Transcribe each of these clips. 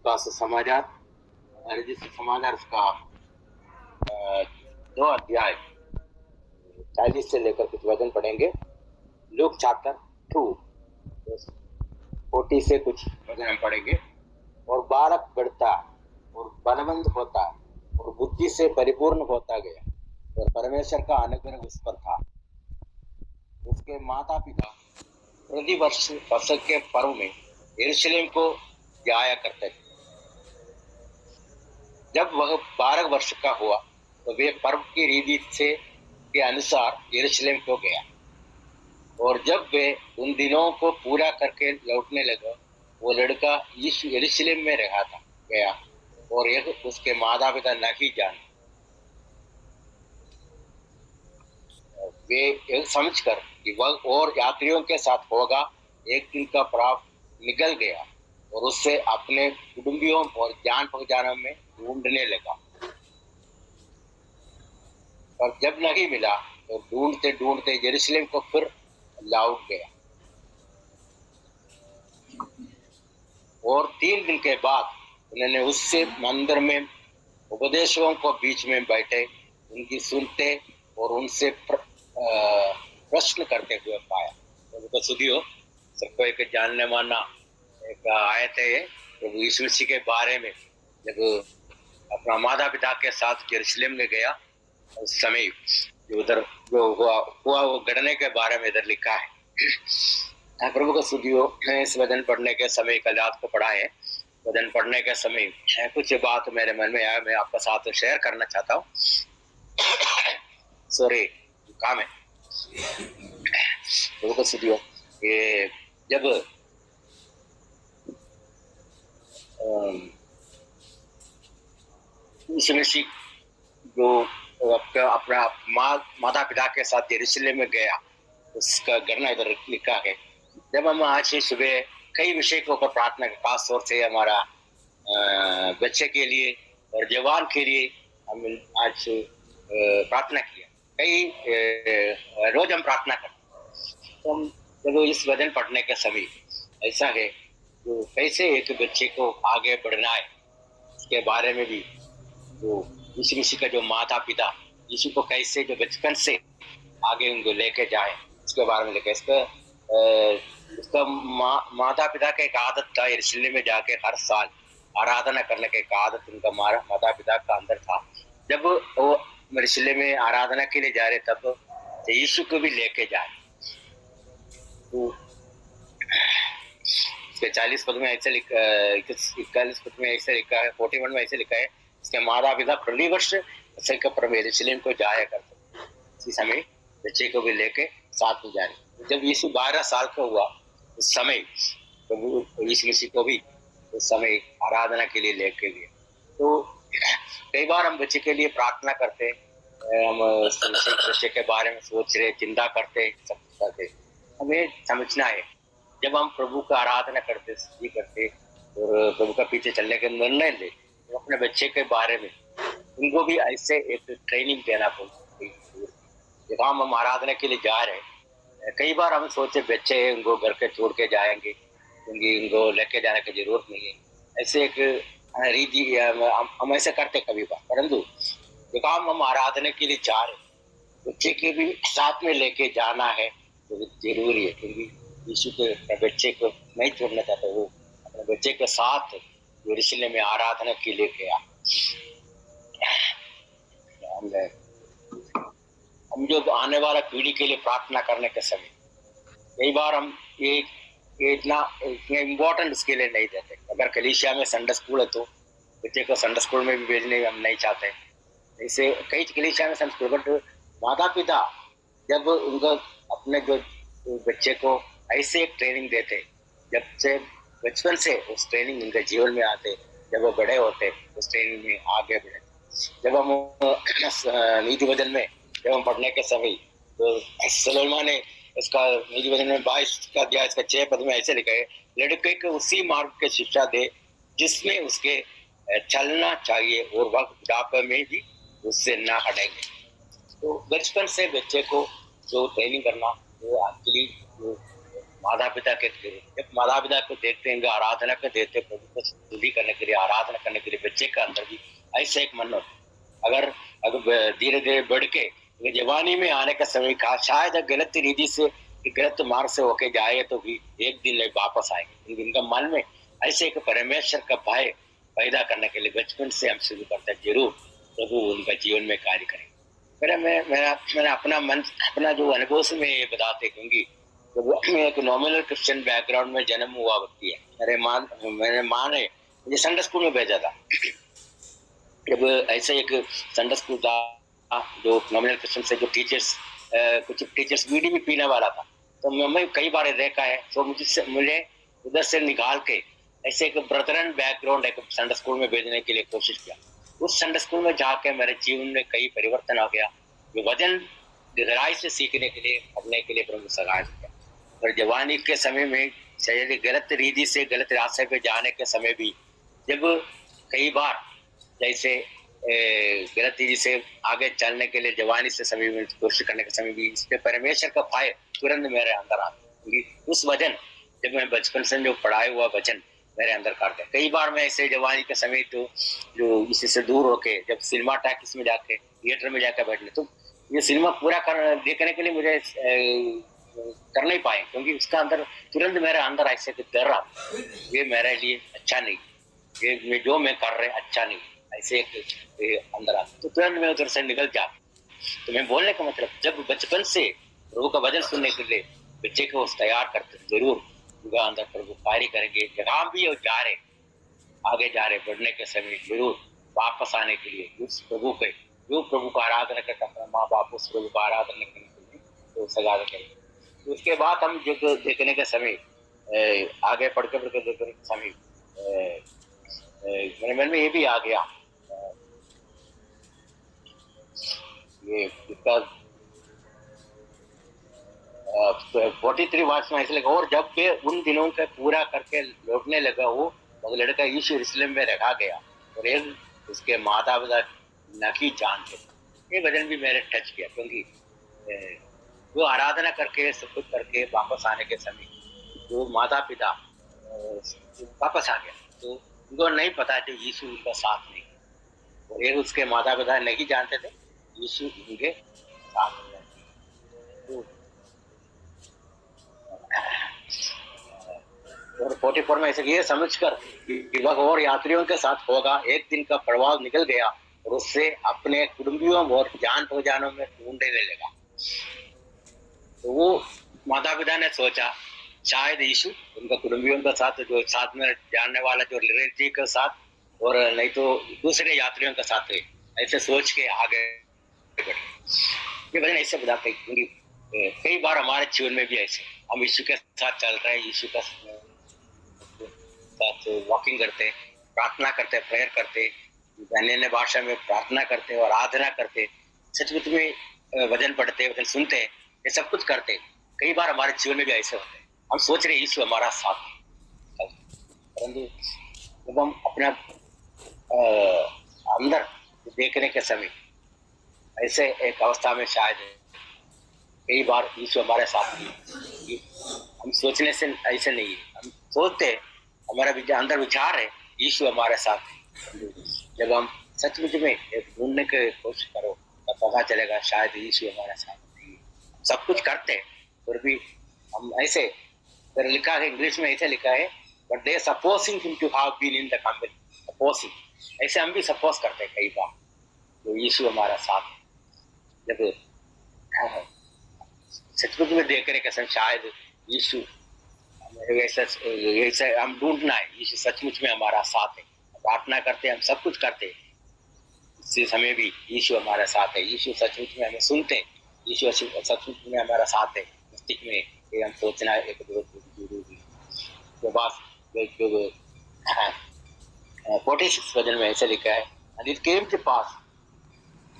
Lucas समाचार और जिस समाचार उसका 2 अध्याय 40 से लेकर कुछ वचन पढ़ेंगे। लूक चैप्टर 2 40 से कुछ वचन हम पढ़ेंगे। और बालक बढ़ता और बलवंत होता और बुद्धि से परिपूर्ण होता गया और परमेश्वर का अनुग्रह उस पर था। उसके माता पिता प्रतिवर्ष फसह के पर्व में यरूशलेम को जाया करते थे। जब वह 12 वर्ष का हुआ तो वे पर्व की रीति से के अनुसार यरूशलेम को गया। और जब वे उन दिनों को पूरा करके लौटने लगा, वो लड़का यरूशलेम में रहा था गया और यह उसके माता पिता नहीं जाने। वे यह समझकर कि वह और यात्रियों के साथ होगा, एक दिन का प्राव निकल गया और उससे अपने कुटुंबियों और जान पहचानों में ढूंढने लगा। पर जब नहीं मिला तो ढूंढते ढूंढते यरूशलेम को फिर लौट गया। और 3 दिन के बाद उन्होंने उससे मंदिर में उपदेशकों को बीच में बैठे उनकी सुनते और उनसे प्रश्न करते हुए पाया। तो सुधियो सबको एक जानने माना एक आयत है प्रभु यीशु मसीह के बारे में। जब अपना माता पिता के साथ यरूशलेम में गया उस समय उधर जो हुआ वो घटने के बारे में इधर लिखा है। प्रभु का सुधियो इस वचन पढ़ने के समय कल रात को पढ़ा है। वचन पढ़ने के समय कुछ बात मेरे मन में आया, मैं आपका साथ शेयर करना चाहता हूँ। सॉरी काम है। प्रभु का सुधियो ये जब यीशु मसीह जो अपना माता पिता के साथ यरूशलेम में गया उसका घटना इधर लिखा है। जब हम आज सुबह कई विषय के ऊपर प्रार्थना खास तौर से हमारा बच्चे के लिए और जवान के लिए हम आज प्रार्थना किया। कई रोज हम प्रार्थना करते। तो हम जब इस वचन पढ़ने के समय ऐसा है तो कैसे एक बच्चे को आगे बढ़ना है इसके बारे में भी तो यीशु मसीह का जो माता पिता यीशु को कैसे जो बचपन से आगे उनको लेके जाए इसके बारे में लिखा। उसका माता पिता का एक आदत था यरूशलेम में जाके हर साल आराधना करने का एक आदत उनका माता पिता का अंदर था। जब वो यरूशलेम में आराधना के लिए जा रहे तब यीशु को भी लेके जाए। तो 40 पद में ऐसे लिखा, 41 पद में ऐसे लिखा है, 41 में ऐसे लिखा है इसके माता पिता प्रतिवर्ष यरूशलेम को जाया करते। इसी समय बच्चे को भी लेके साथ में जा रहे। जब यीशु 12 साल का हुआ उस समय प्रभु यीशु मसीह को भी उस समय आराधना के लिए लेके गए। तो कई बार हम बच्चे के लिए प्रार्थना करते, हम बच्चे के बारे में सोच रहे, चिंता करते, सब कुछ करते। हमें समझना है जब हम प्रभु का आराधना करते और प्रभु का पीछे चलने के निर्णय ले तो अपने बच्चे के बारे में उनको भी ऐसे एक ट्रेनिंग देना पड़ता। जब हम आराधना के लिए जा रहे हैं कई बार हम सोचे बच्चे उनको घर के छोड़ के जाएंगे क्योंकि उनको लेके जाने की जरूरत नहीं है। ऐसे एक रीति हम ऐसे करते कभी बार, परंतु जो काम हम आराधना के लिए जा रहे बच्चे के भी साथ में लेके जाना है तो जरूरी है। क्योंकि यीशु के बच्चे को नहीं छोड़ना चाहता, वो अपने बच्चे के साथ यरूशलेम में आराधना के लिए गया। हम जो आने वाला पीढ़ी के लिए प्रार्थना करने के समय कई बार हम ये इतना इम्पोर्टेंट इसके लिए नहीं देते। अगर कलीसिया में संडे स्कूल है तो बच्चे को संडे स्कूल में भी भेजने हम नहीं चाहते। ऐसे कई कलीसिया में संडे स्कूल, बट माता पिता जब उनको अपने जो बच्चे को ऐसे एक ट्रेनिंग देते जब से बचपन से उस ट्रेनिंग उनके जीवन में आते, जब वो बड़े होते उस ट्रेनिंग में आगे बढ़े। जब हम नीति वचन में जब हम पढ़ने के समय तो सुलेमान ने इसका नीति वचन में 22 का अध्याय इसका 6 पद में ऐसे लिखा है, लड़के को उसी मार्ग की शिक्षा दे जिसमें उसके चलना चाहिए और वह बुढ़ापे में भी उससे ना हटेंगे। तो बचपन से बच्चे को जो ट्रेनिंग करना वो एक्चुअली माता पिता के जब माता पिता को देखते हैं आराधना को देते प्रभु को स्तुति करने के लिए बच्चे का अंदर भी ऐसा एक मन होता। अगर धीरे धीरे बढ़ के जवानी में आने का समय कहा, शायद गलत रीति से गलत मार्ग से होके जाए तो भी एक दिन वापस आएंगे। इनका मन में ऐसे एक परमेश्वर का भय पैदा करने के लिए बचपन से हम शुरू करते हैं, जरूर प्रभु उनका जीवन में कार्य करें। मैंने अपना जो अनुभव से मैं ये बताते, क्योंकि मैं एक नॉमिनल क्रिश्चियन बैकग्राउंड में जन्म हुआ व्यक्ति है। मेरे माँ ने मुझे संडे स्कूल में भेजा था। जब ऐसे एक संडे स्कूल था जो नॉमिनल क्रिश्चियन से, जो कुछ टीचर्स बीड़ी भी पीने वाला था, तो मैं कई बार देखा है। तो मुझे उधर से निकाल के ऐसे एक ब्रदरन बैकग्राउंड एक संडे स्कूल में भेजने के लिए कोशिश किया। उस संडे स्कूल में जाके मेरे जीवन में कई परिवर्तन आ गया। जो वजन गहराई से सीखने के लिए, पढ़ने के लिए प्रभु सहाय किया। और जवानी के समय में शायद गलत रीति से गलत रास्ते पे जाने के समय भी, जब कई बार जैसे गलत रीति से आगे चलने के लिए जवानी से समय में कोशिश करने के समय भी, इस पे परमेश्वर का भय तुरंत मेरे अंदर आता। उस वजन, जब मैं बचपन से जो पढ़ाया हुआ वचन मेरे अंदर करते, कई बार मैं ऐसे जवानी के समय तो जो इसी से दूर होके जब सिनेमा टैक्स में जाके थिएटर में जाकर बैठने, तो ये सिनेमा पूरा देखने के लिए मुझे कर नहीं पाए, क्योंकि उसका अंदर तुरंत मेरे अंदर ऐसे डर रहा, ये मेरे लिए अच्छा नहीं, ये जो मैं कर रहे अच्छा नहीं, ऐसे एक अंदर आता, तो तुरंत मैं उधर से निकल जा। तो मैं बोलने का मतलब, जब बचपन से प्रभु का वचन सुनने के लिए बच्चे को तैयार करते, जरूर उनका अंदर प्रभु कार्य करेंगे। जहाँ भी वो जा रहे, आगे जा रहे, बढ़ने के समय जरूर वापस आने के लिए उस प्रभु के, जो प्रभु का आराधना करता अपना माँ बाप, उस प्रभु का आराधना करने के लिए तो सजा करेंगे। तो उसके बाद हम जो देखने के समय आगे पढ़ के देखने के समय मेरे मन में ये भी आ गया, ये इसका 43 वर्ष में ऐसे लगा। और जब वे उन दिनों का पूरा करके लौटने लगा, वो लड़का यीशु यरूशलेम में रखा गया और एक उसके माता पिता नहीं जानते। ये वचन भी मेरे टच किया, क्योंकि वो आराधना करके सब कुछ करके वापस आने के समय वो माता पिता वापस आ गया, तो उनको नहीं पता जो यीशु उनका साथ नहीं, और एक उसके माता पिता नहीं जानते थे यीशु उनके साथ नहीं। और 44 में ऐसे ये समझकर कि वह और यात्रियों के साथ होगा, एक दिन का प्रवाह निकल गया और उससे अपने कुटुंबियों और जान पहचानों में ढूंढने लगा। तो वो माता पिता ने सोचा शायद यीशु उनका कुटुंबियों के साथ, जो साथ में जानने वाला जो रिलेटिव के साथ, और नहीं तो दूसरे यात्रियों के साथ है, ऐसे सोच के आगे बढ़े। ये वजन ऐसे बताते हैं, क्योंकि कई बार हमारे जीवन में भी ऐसे हम यीशु के साथ चल रहे हैं, यीशु का साथ वॉकिंग करते, प्रार्थना करते, प्रेयर करते, अन्य भाषा में प्रार्थना करते और आराधना करते, सचमुच में वचन पढ़ते, वचन सुनते, ये सब कुछ करते। कई बार हमारे जीवन में भी ऐसे होते हैं, हम सोच रहे यीशु हमारा साथ है, परंतु जब हम अपना अंदर देखने के समय ऐसे एक अवस्था में शायद कई बार यीशु हमारे साथ नहीं, हम सोचने से ऐसे नहीं है, हम सोचते हमारा अंदर विचार है यीशु हमारे साथ है। जब हम सचमुच में ढूंढने की कोशिश करो तो पता चलेगा शायद यीशु हमारे साथ नहीं है। सब कुछ करते और भी हम ऐसे, लिखा है इंग्लिश में ऐसे लिखा है, but they supposing him to have been in the company, supposing, ऐसे हम भी सपोज करते हैं कई बार तो यीशु हमारा साथ है। जब सचमुच में देखने के समय शायद यीशु ऐसा हम ढूंढना है, यीशु सचमुच में हमारा साथ है, प्रार्थना करते हैं, हम सब कुछ करते हैं, इसी समय भी यीशु हमारा साथ है, यीशु सचमुच में हमें सुनते हैं, यीशु सचमुच में हमारा साथ है, मस्तिष्क में ये हम सोचना एक जरूरी। तो बस 46 वचन में ऐसे लिखा है, and it came to pass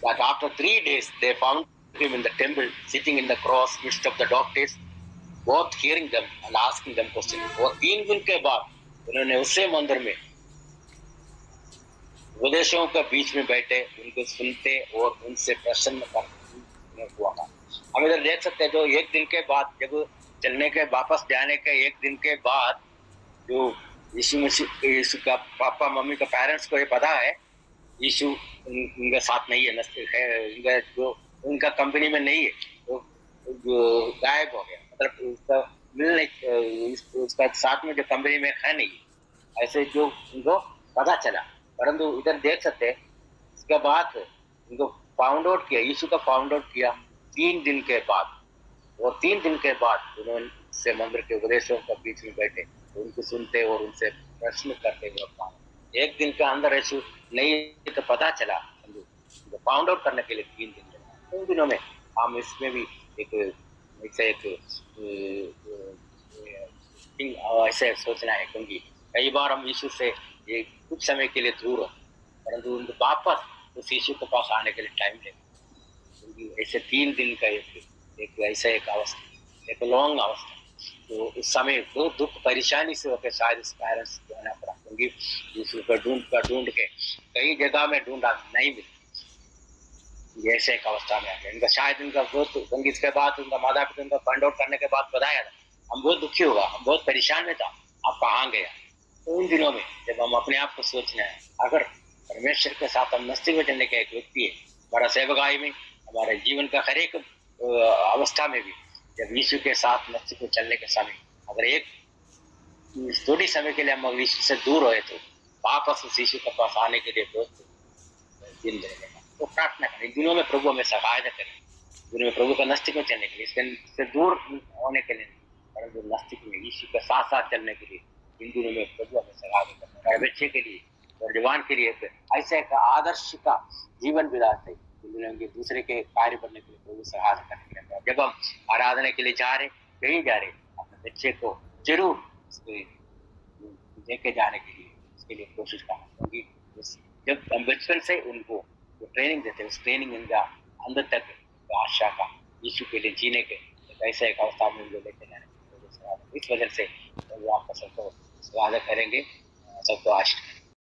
that after 3 days they found him in the temple sitting in the cross midst of the doctors, both hearing them and asking them questions। और 3 दिन के बाद उन्होंने उसे मंदिर में उपदेशों के बीच में बैठे उनको सुनते और उनसे प्रसन्न हुआ था। हम इधर देख सकते हैं, जो एक दिन के बाद, जब चलने के वापस जाने के एक दिन के बाद जो यीशु का पापा मम्मी का पेरेंट्स को ये पता है यीशु उनका साथ नहीं है, उनका जो उनका कंपनी में नहीं है, वो गायब हो गया, मतलब उसका मिल नहीं, उसका साथ में जो कंपनी में है नहीं, ऐसे जो उनको पता चला। परंतु इधर देख सकते हैं इसके बाद उनको फाउंड आउट किया, यीशु का फाउंड आउट किया 3 दिन के बाद। और 3 दिन के बाद उन्होंने से मंदिर के उपदेशों के बीच में बैठे, उनको सुनते और उनसे प्रश्न करते हुए 1 दिन के अंदर यीशु नहीं तो पता चला, फाउंड आउट करने के लिए 3 दिन लगा। उन दिनों में हम इसमें भी एक ऐसे ऐसे सोचना है, क्योंकि कई बार हम यीशु से ये कुछ समय के लिए दूर हो, परंतु उनको वापस उस यीशु के पास आने के लिए टाइम लगेगा, क्योंकि ऐसे 3 दिन का एक ऐसा एक अवस्था, एक लॉन्ग अवस्था, तो उस समय बहुत दुख परेशानी से होकर शायद इस पेरेंट्स को आना पड़ा, क्योंकि यीशु को ढूंढ के कई जगह में ढूंढा, नहीं मिला, ऐसे एक अवस्था में आ गया। इनका शायद इनका बहुत संगीत के बाद उनका माता पिता उनका फाइंड आउट करने के बाद बताया था, हम बहुत दुखी होगा, हम बहुत परेशान में था, आप कहाँ गया। तो उन दिनों में जब हम अपने आप को सोचना है, अगर परमेश्वर के साथ हम नस्ती में चलने का एक व्यक्ति है, हमारा सेवकाई में, हमारे जीवन का हर एक अवस्था में भी, जब यीशु के साथ नस्ती को चलने के समय अगर एक थोड़ी समय के लिए हम यीशु से दूर हुए, तो वापस उस यीशु के पास आने के लिए दोस्त दिन देने का तो प्रार्थना करें, दिनों में प्रभु हमें सहायता करें, दिनों में प्रभु का नस्तिक में चलने के लिए, इससे दूर होने के लिए, परंतु नस्तिक में यीशु के साथ साथ चलने के लिए इन दिनों में प्रभु हमें सहायता करें, हमारे बच्चे के लिए और जवान के लिए ऐसा एक आदर्श का जीवन बिताते हैं, दूसरे के कार्य करने के लिए प्रभु सहायता करने के लिए। जब हम आराधना के लिए जा रहे, कहीं जा रहे, अपने बच्चे को जरूर लेके जाने के लिए उसके लिए कोशिश करना, क्योंकि जब हम बचपन से उनको जो ट्रेनिंग देते हैं, उस ट्रेनिंग इनका अंदर तक आशा का यीशु के लिए जीने के ऐसे एक अवस्था में उनको लेके जाने, इस वजह से वो आपका सबको स्वागत करेंगे, सबको आशीष